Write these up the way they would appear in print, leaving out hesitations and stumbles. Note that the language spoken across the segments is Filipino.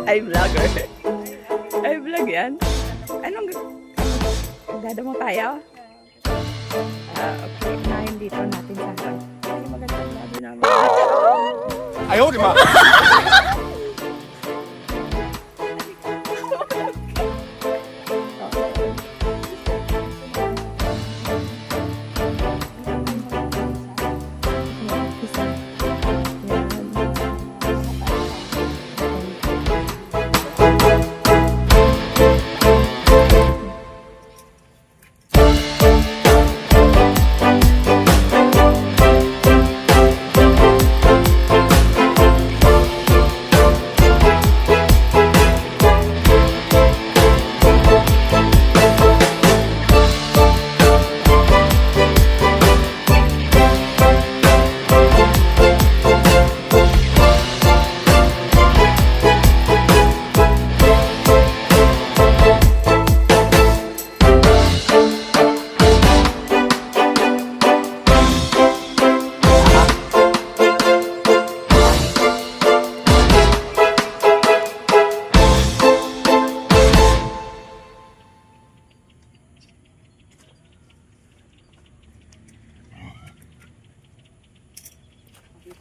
Ay, vlogger. Ay, vlog yan. Anong dadamo tayo? Okay. Ngayon dito natin sa ay, magandang lagi namin. Ayaw, di ba?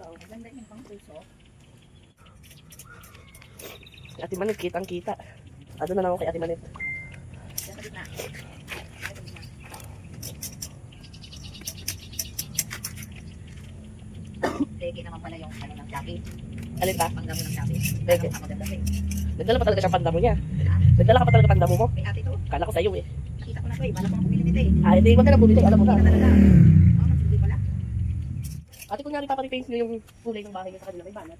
Maganda yung pang puso. Ate Manit, kitang-kita. Ano na lang ako kay Ate Manit. Legi naman pala yung ano ng Shopee. Alin ba? Pangdamo ng Shopee. Legi. Ang maganda eh. Nagdala pa talaga siyang pandamo niya. Nagdala ka pa talaga pandamo mo. May ate to. Kala ko sa'yo eh. Nakita ko na to eh. Bala ko na bumili nito eh. Ah, hindi, wag ka na bumili. Alam mo na. Hindi na talaga. Oh, hindi pala. Ate, kunyari paparepaint niyo yung kulay ng bahay niyo sa kanila. May banner.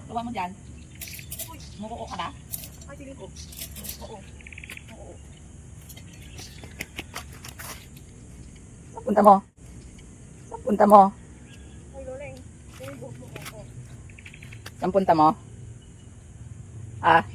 Gawa mo dyan. Uy, mukuo ka ba? Ay, tingin ko. Oo. Oo. Punta mo. Saan Punta mo. Ay, loleng. Yung buhok mo ko. Saan punta mo? Ah.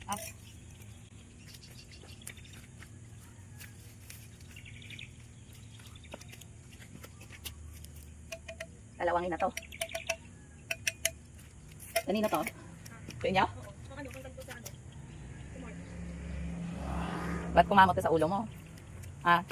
Up. Lalawangin na to. Kanina to? Sa inyo? Ano, ang ganito sa ano? Ba't kumamot ka sa ulo mo? Ah?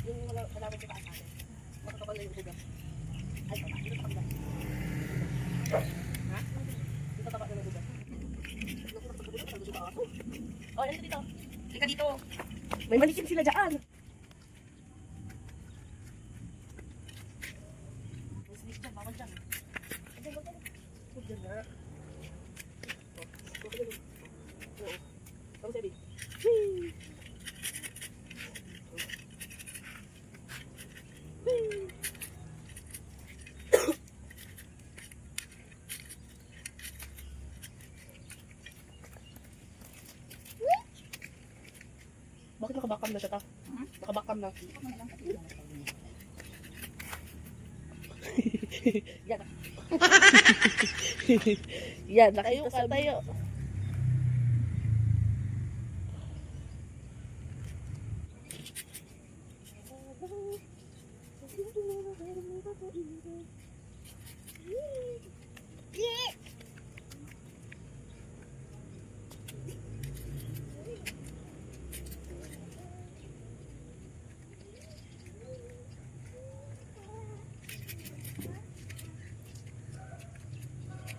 Yung wala ko sa taas natin. Makakapal na yung bugang. Ay, tama. Dito sa kabila. Ha? Dito taba na yung bugang. Oh, yan dito. Halika dito. May manikin sila dyan. May snake dyan, bawal dyan. Huwag dyan na. Oo. Come, Sebi. Whee! Bakit nakabakam na siya ta? Nakabakam na. Yan. Yan, nakita sa tayo.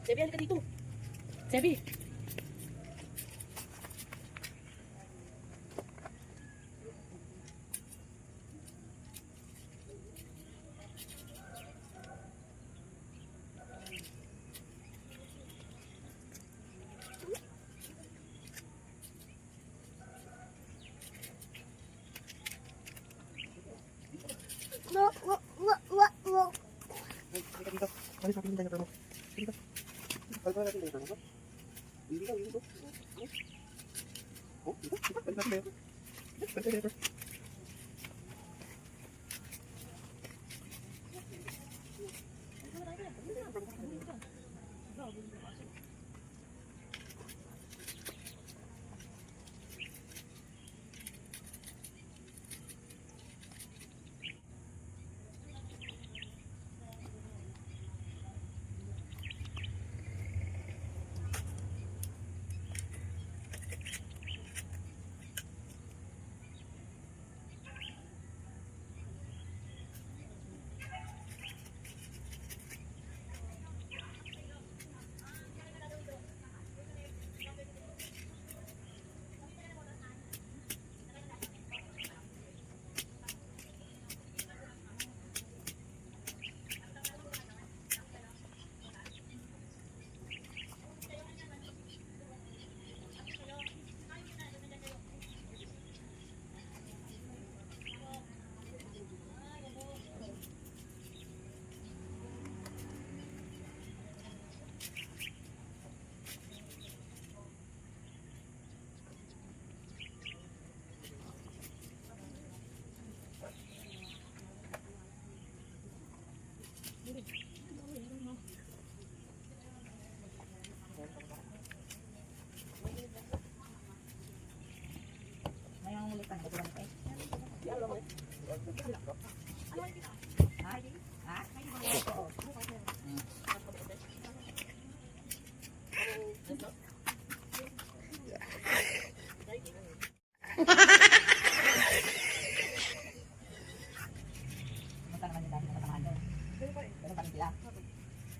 Sebi, halika dito. Sebi. Halika dito. Balik natin yung diaper mo. Dito. Balik natin yung diaper mo. Dito, dito. Oh, dito. Balik natin yung diaper. Balik natin yung diaper.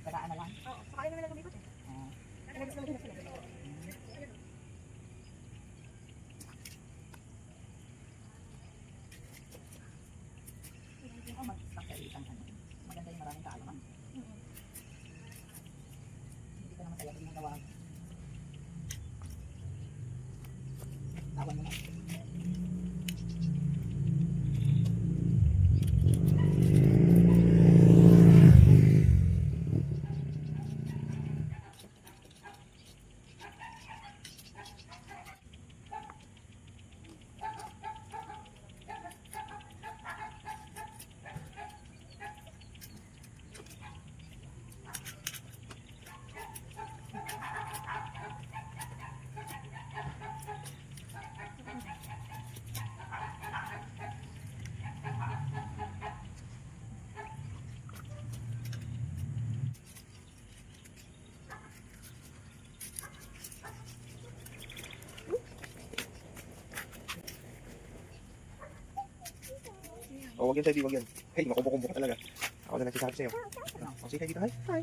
Tagaan na lang. Oo, saka na lang lumipot eh. Nagis naman din sila. Oh, wag yan, Teddy, wag yan. Hey, makumbo-kumbo ka talaga. Ako na nagsasabi sa'yo. Oh, sige, dito, hi. Hi.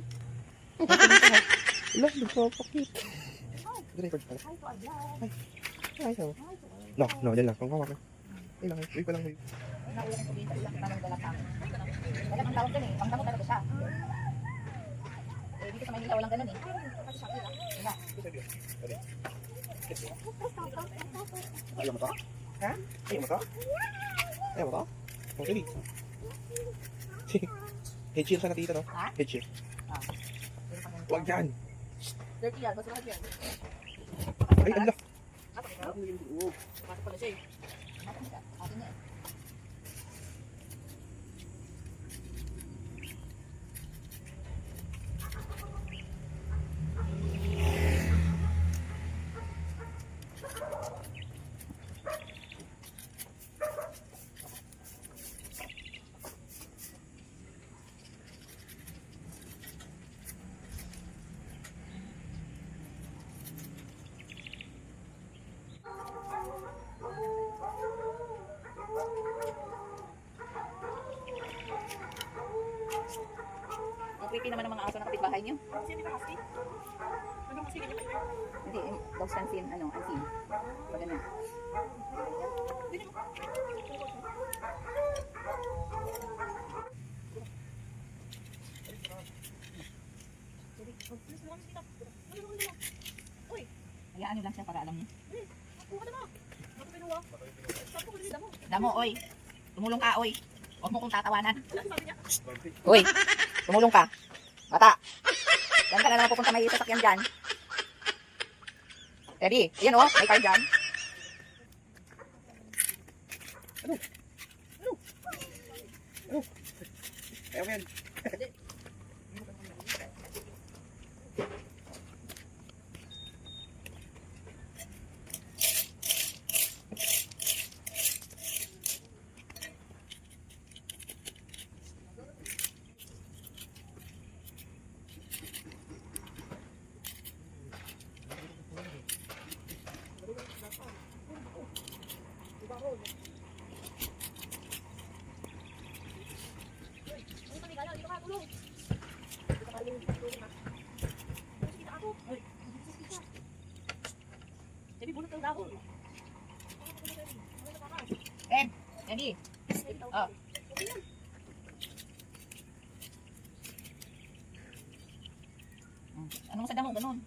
Hello, nagpapakit. Record pala. Hi. Hi, so. No, dyan lang. Kung hawak na. Ay lang, wait pa lang. Naulan ko dito, ilang kita ng galakang. Galak ang tawag dyan eh, pangdamo talaga siya. Eh, dito sa Maynila walang ganun eh. Wala. Ayaw mo to? Ha? Ayaw mo to? Ayaw mo to? Oh, sige. Head shield sana tita, no? Ha? Head shield. Ah. Huwag dyan. Dirty yan, basta yan. Ay, ala. Pasok pala siya eh. Atin na eh. Ang creepy naman ng mga aso ng kapitbahay niyo. Hindi, dogs can see, unseen. Pag ganun. Hayaan nyo lang siya para alam niyo. Damo, oy. Tumulong ka, oy. Huwag mo kong tatawanan. Uy, tumulong ka. Bata. Yan ka na naman pupunta may sasakyan dyan. Teddy, yan o, may car dyan. Ayaw yan. Teddy. Oh. Anong sa damo? Ganun.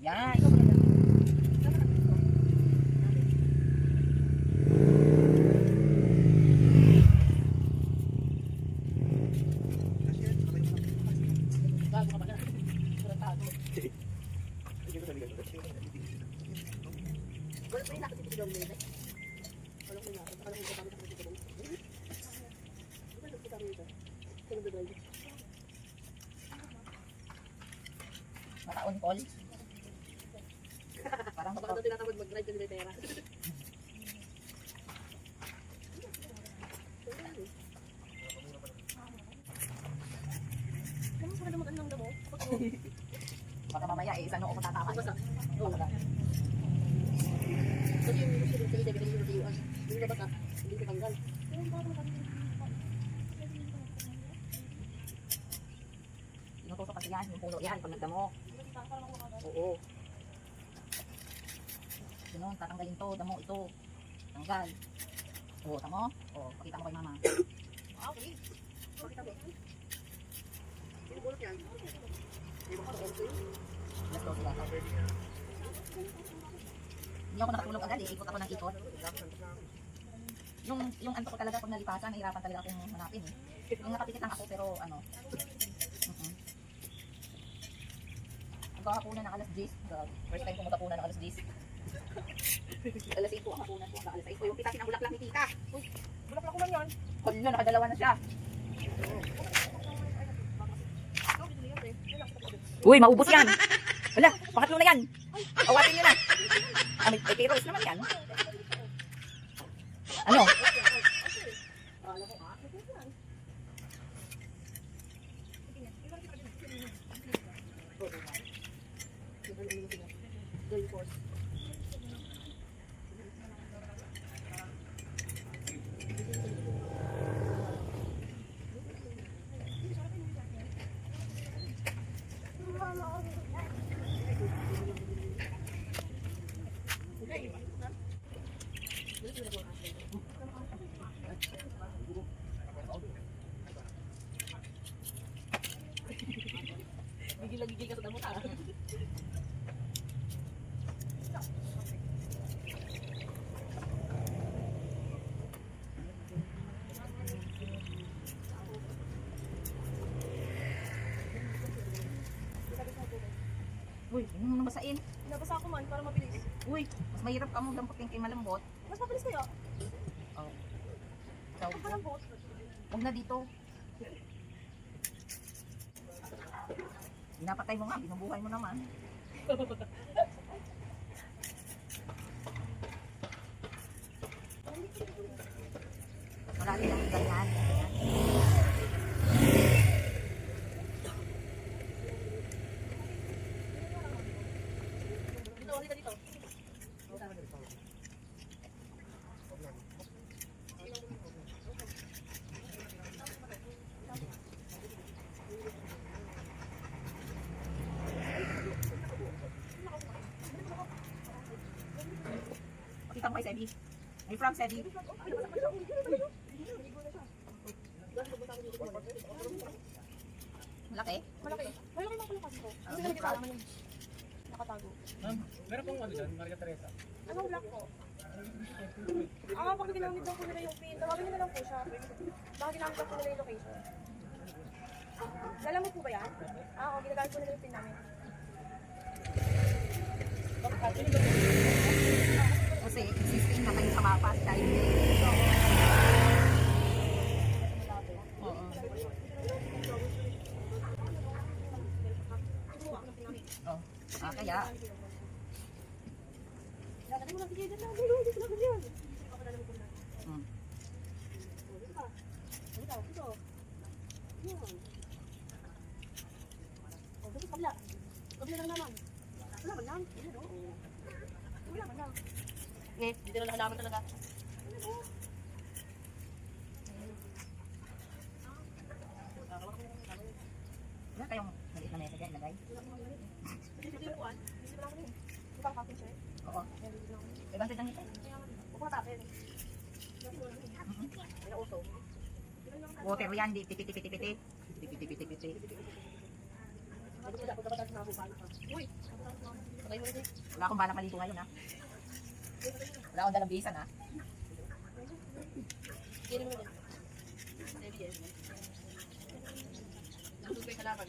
Yan. Mataon call. Parang Baka daw tinatawag mag-drive ka nila pera. Ano sa naman ang damo? baka mamaya eh, isang noo ko tatama. Basta. Oo. Baka. Kasi yung gusto ko sa ide, kasi yung tiyuan. Yung na baka, hindi ko tanggal. Inutusok kasi yan, yung puno yan, pag nagdamo. Oo. Ganun, tatanggalin to, damo ito. Tanggal. Oo, tamo? Oo, pakita mo kay mama. Okay. Pakita mo. Pinubulot yan. Let's go sila. Hindi ako nakatulog agad eh, ikot ako ng ikot. Yung anto ko talaga pag nalipasan, nahirapan talaga akong hanapin eh. Yung nakapikit lang ako pero ano. Nagkakapunan ng alas 10. First time ko magkapunan ng alas 10. Alas 5 ang kapunan ko, hanggang alas 6 ko. Yung pitasin ang bulaklak ni tita. Uy, Bulaklak ko man yan. hala, nakadalawa na siya. Uy, maubos yan. Hala, pakatlo na yan. Awatin nyo na. May kairos naman yan. Ano? Gigil ka sa damo ta. Uy, hindi mo nabasain. Nabasa ako man para mabilis. Uy, mas mahirap ka mong damputin kay malambot. Mas mabilis kayo. Oh. Ikaw, Ang parang boat. huwag na dito. Pinapatay mo nga, binubuhay mo naman. Marami lang ganyan. Dito, dito, dito. Pakita mo kay Sebi. May frog, Sebi. Malaki? Malaki. Malaki na kalungkas ko. Hindi may na crab? naman yung nakatago. Meron pong ano dyan, Maria Teresa. Anong black po? Pag ginamit lang po nila yung pin, tawagin nila lang po siya. Baka ginamit lang po nila yung location. Lalamot po ba yan? Oo, ginagamit po nila yung pin namin. Kasi existing na kayo sa mapas dahil oo. Oh, kaya Lalagay mo lang sige dyan lang. Dito lang yan. Papalalamit ko na. mm. Dito, dito. Yan. Dito, kabila. Kabila lang naman. Wala man lang. Wala man lang. Dito lang halaman talaga. Wala kayong maliit na mesa dyan, ilagay? Dito yung kuwan. Dito lang kami. Di ba ang captain siya? Oo. Ibang sitang ito. Huwag na tapin. May nauso. Water yan, di piti-piti-piti. Piti-piti-piti. Uy! Patay mo rin eh. Wala akong balak maligo ngayon, ha? Wala akong dalang bisan, ha? Kiri mo rin. Maybe yes. Nandun kayo kalaban.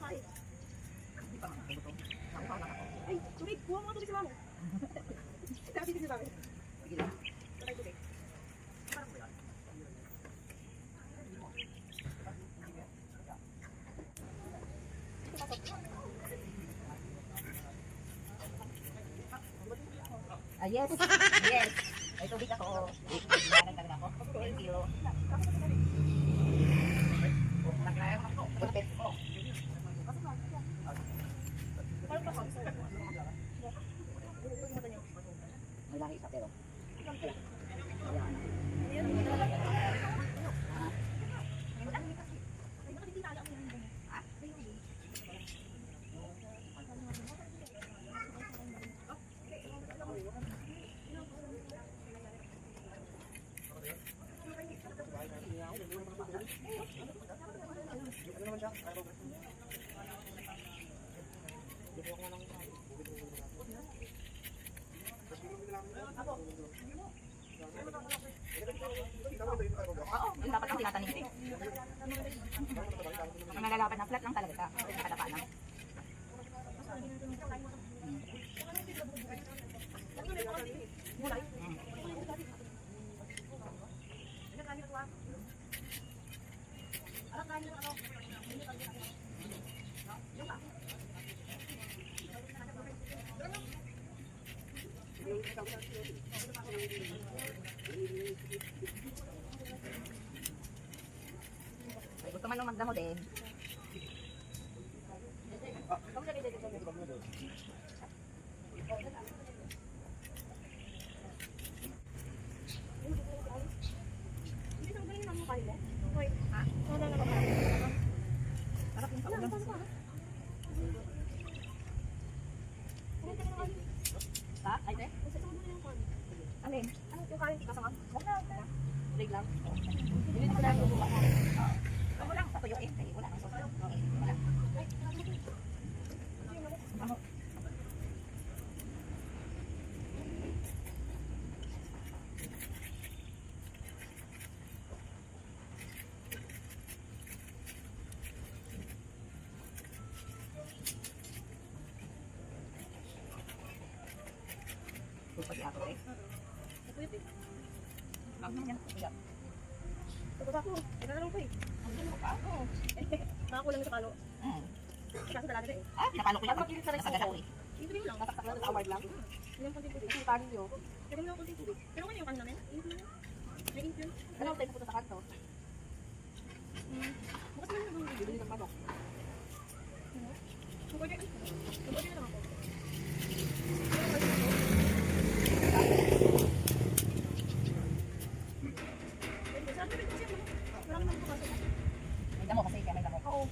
Hindi pa makakuluto. Nauhaw lang ako. Ay, tubig! Kuha mo nga tubig sa mamo. Sabi din sa amin. Sige lang. Patay tubig. Ah, yes. Yes. May tubig ako. Nagkaroon talaga ako. Thank you. Gulpit. May lahi isa pero. Oo, yung dapat ang tinatanim din. Ang nalalapan na flat lang talaga sa nakadapa lang. Gusto man nung magdamo din. Ha? Ay, te? Alin? Ano yung kain tika sama? Wala. Leg lang. Hindi ko lang lubukan. Ako lang, patuyuin. Kaya wala nang sauce. Okay, wala. Ano? Lupas ako eh. Napuyot eh. Ano yan? Iyak. Tapos ako. Ito na lang po eh. Ang gulo pa ako. Nakakulang sa kalo. Kasi talaga na eh. Ah, pinapalo ko yan. Pagkilit sa next Napagal ako eh. Ito rin lang. Nasaksak lang sa award lang. Hindi yung konting tubig. Yung kanin nyo. Pero hindi yung konting tubig. Pero kanya yung kanin namin. Init naman. May init yun. Ano tayo pupunta sa kanto? Bukas naman yung bibili ng manok. Mag-order na lang ako. Sabi ko kasi marami nang bukas. May damo kasi kaya may damo. Oo.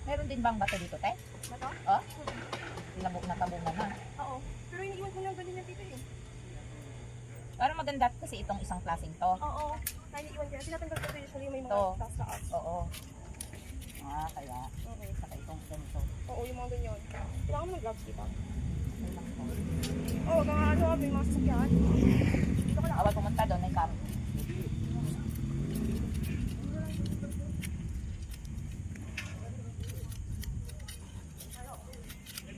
Meron din bang bato dito, te? Bato? Oh? Natabungan na. Oo. Pero iniiwan ko lang ganun yung tito eh. Parang maganda kasi itong isang klaseng to. Oo. Kaya iniiwan ko yan. Tinatanggal ko usually may mga To. taas-taas. Oo. Ah, kaya. Oo. Saka itong ganito. Oo, yung mga ganyan. Kailangan mo ng gloves dito. Ano lang to? Oo, mga ano, may mga sasakyan. Dito ko lang. Awal pumunta doon, may karo.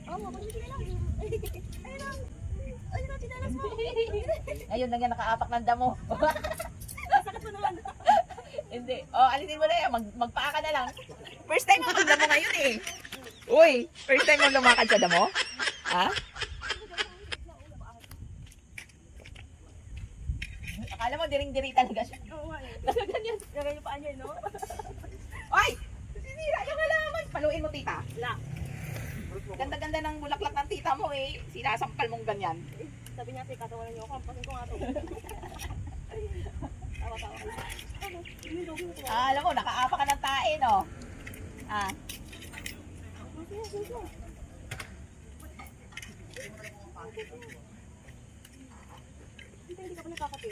Oo, mabalik na lang. Ayun lang. Ayun lang, tinalas mo. Ngayon lang yan nakaapak ng damo. Sakit mo naman. Hindi. Oh, alisin mo na yan. Magpaa ka na lang. First time mo magdamo ngayon eh. Uy, first time mo lumakad sa damo? Ha? Akala mo diring-diri talaga siya. Oo nga eh. Ganyan. Gagawin yung paa niya, no? Ay! Sinira yung halaman. Paluin mo, tita. Wala. Ganda-ganda ng bulaklak ng tita mo eh. Sinasampal mong ganyan. Sabi niya, sige, katawanan niyo ako. Kampasin ko nga to. Tawa-tawa kayo. Ano? Hindi, dogi mo to. Ah, alam mo, nakaapa ka ng tae, no? Ah. Sige, sige. Hindi ka pa nagkakape.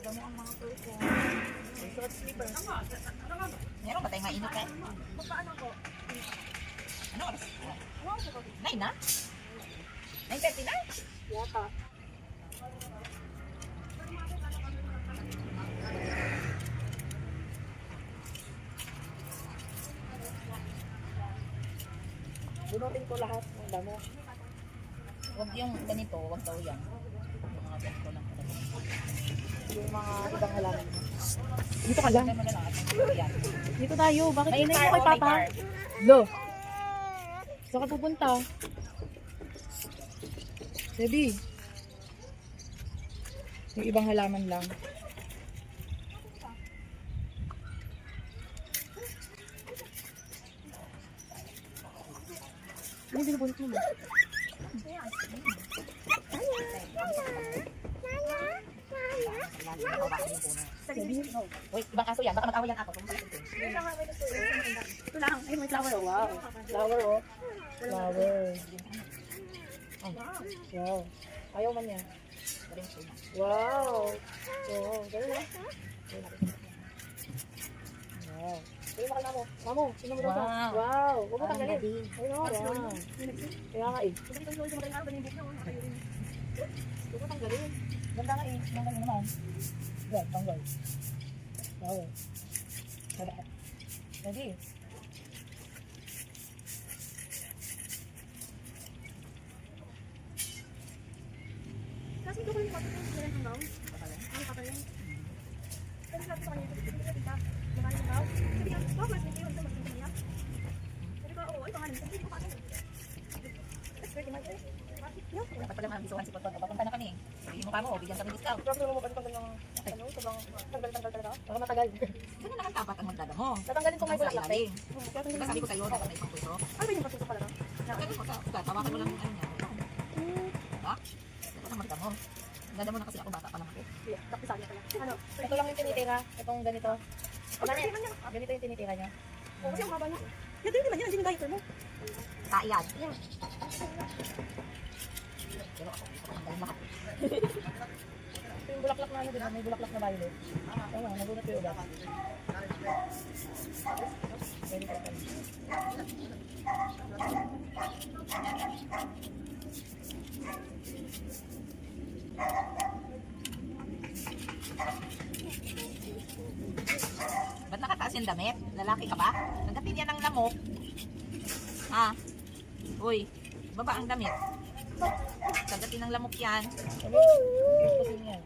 Damo ang mga turko. Suot slipper. Meron ba tayong mainit eh? Magpaano ko? Ano oras? Ano ako ko? 9 na? 9:30 na? Yata. Bunutin ko lahat ng damo. Huwag yung ganito, huwag daw yan. Yung mga ganito lang. Yung mga ibang halaman. Dito ka lang. Yan. Dito tayo. Bakit May inayin car, mo kay oh, may Papa? car. Lo. Saan ka pupunta? Baby. Yung ibang halaman lang. Ano yung binubunot mo? Wait, ibang aso yan. Baka mag-away yan ako. Ito lang. Ay, may flower. Wow. Flower, oh. Flower. Wow. Ayaw man niya. Wow. Wow. Dali na. Wow. Dali na kayo, Mamo. Sino mo daw to? Wow. Wow. Huwag mo tanggalin. gabi. Ayun, oh. Wow. Kaya nga eh. Huwag mo tanggalin. Ganda nga eh. Ganda nga naman. Yan, tanggal. Wow. Ready? Kasi ito ko yung kapit yung meron ng round. Ang kapalin. Kasi sabi ko kanina, sabi ko tita, lumayan ng round. Sabi niya, mas hindi yun, mas hindi niya. Sabi ko, oo, ay pangalan. Sabi ko, paano? That's very much. Dapat pala mabisuhan si Potot. Papunta na kami. Sabihin mo ka mo, bigyan kami discount. Grabe naman magpapagod ng ano, sobrang tanggal-tanggal talaga. Baka matagal. Ganun lang ang dapat ang magdada mo. Tatanggalin ko Ang ngayon sa laklak. ilalim. Kaya Diba sabi ko sa'yo, dapat may pangpuso? ano ba yung pagsuso pala? Ganun mo sa tawakan mo lang yung ano niya. Diba? Dapat ang magdada mo. Magdada mo na kasi ako, bata pa lang ako. Tapos sabi pala. Ano? Ito lang yung tinitira. Itong ganito. Ganito yung tinitira niya. Oo, kasi ang haba niya. Yan din naman yan. Hindi yung diaper mo. Kaiyan. Pero ako, ang dahil lahat. Ito yung bulaklak na ano din. May bulaklak na violet. Oo, nagunat ko yung ugat. Very good. Ba't nakataas yung damit? Lalaki ka ba? Nagkatid yan ng lamok. Ha? Uy, baba ang damit. Nagkatid ng lamok yan. Gusto ko niya.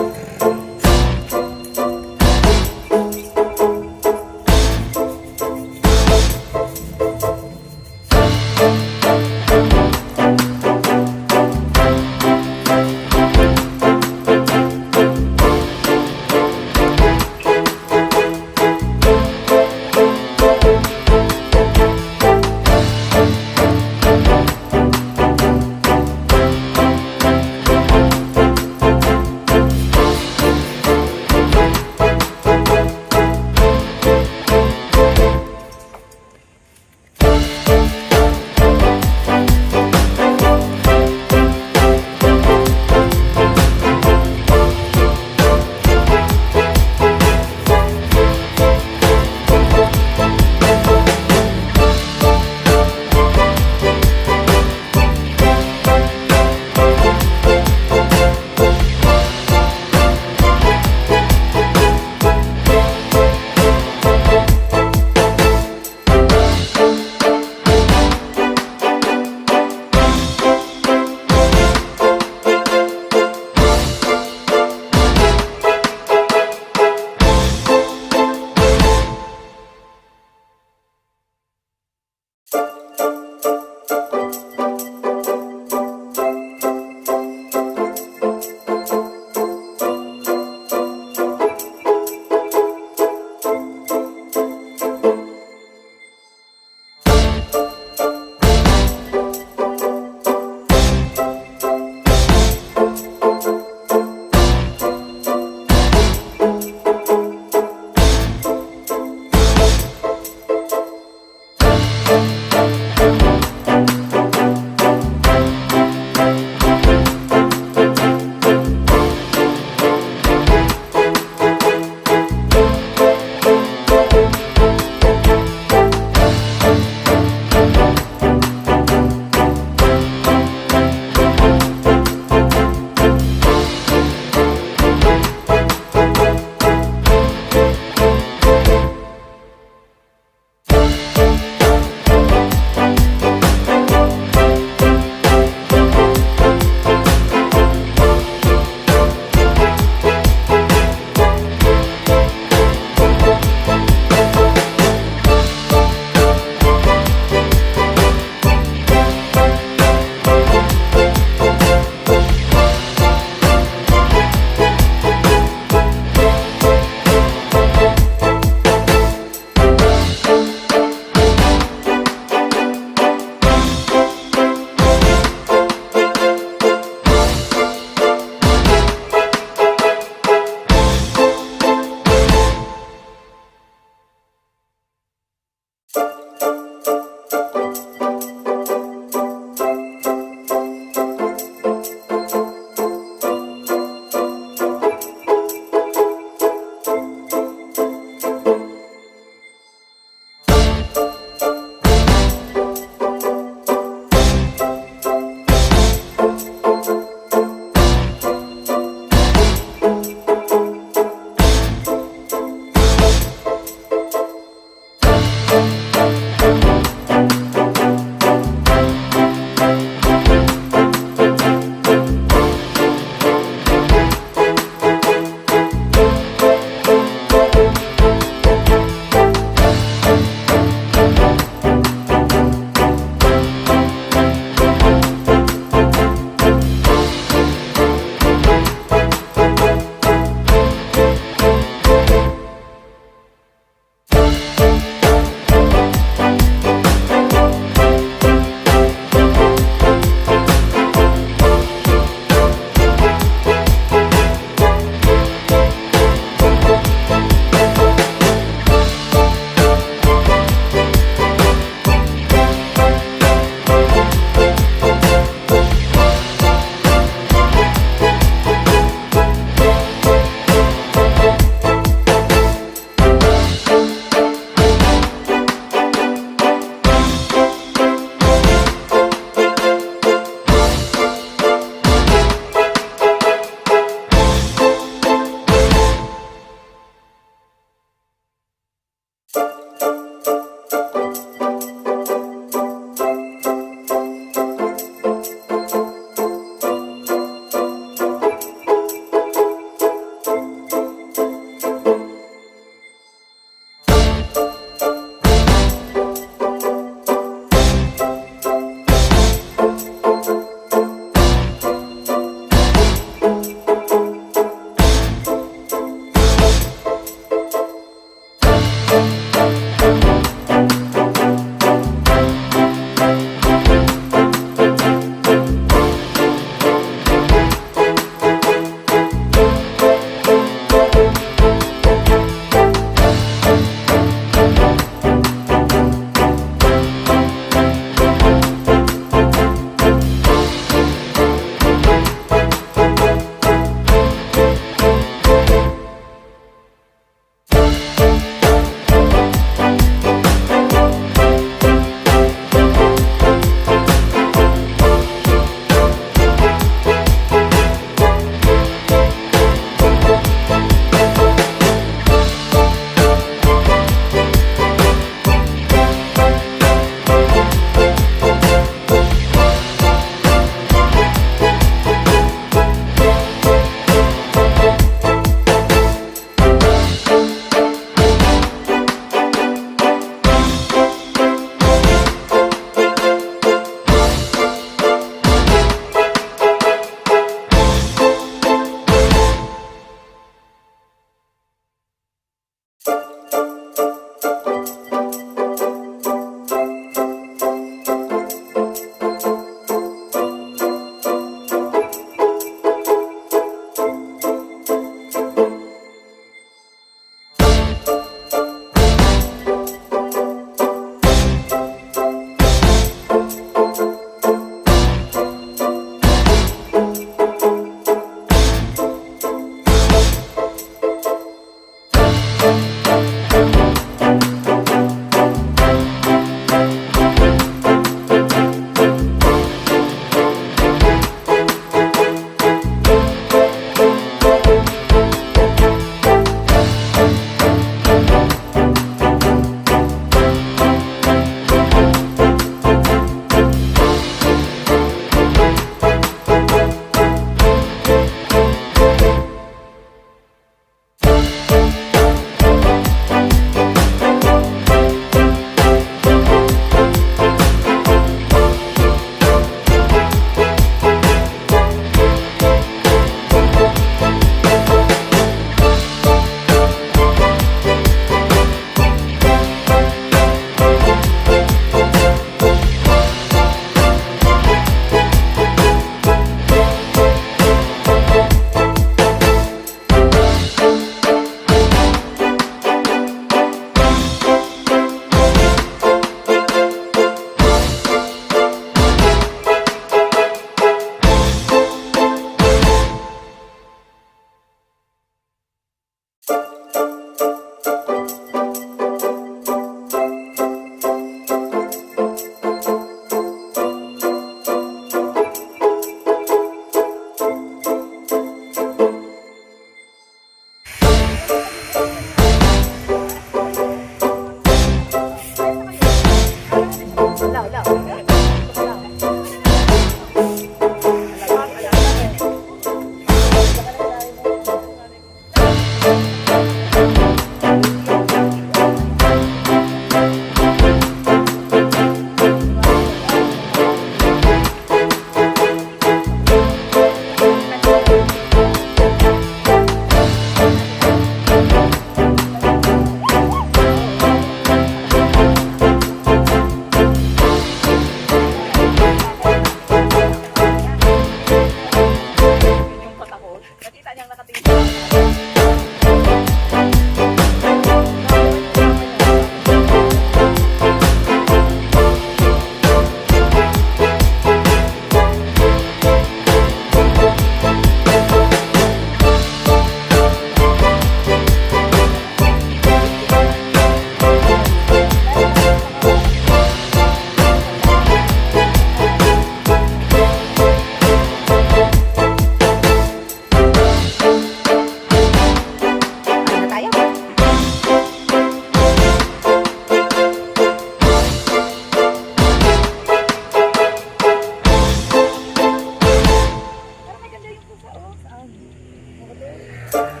Bye.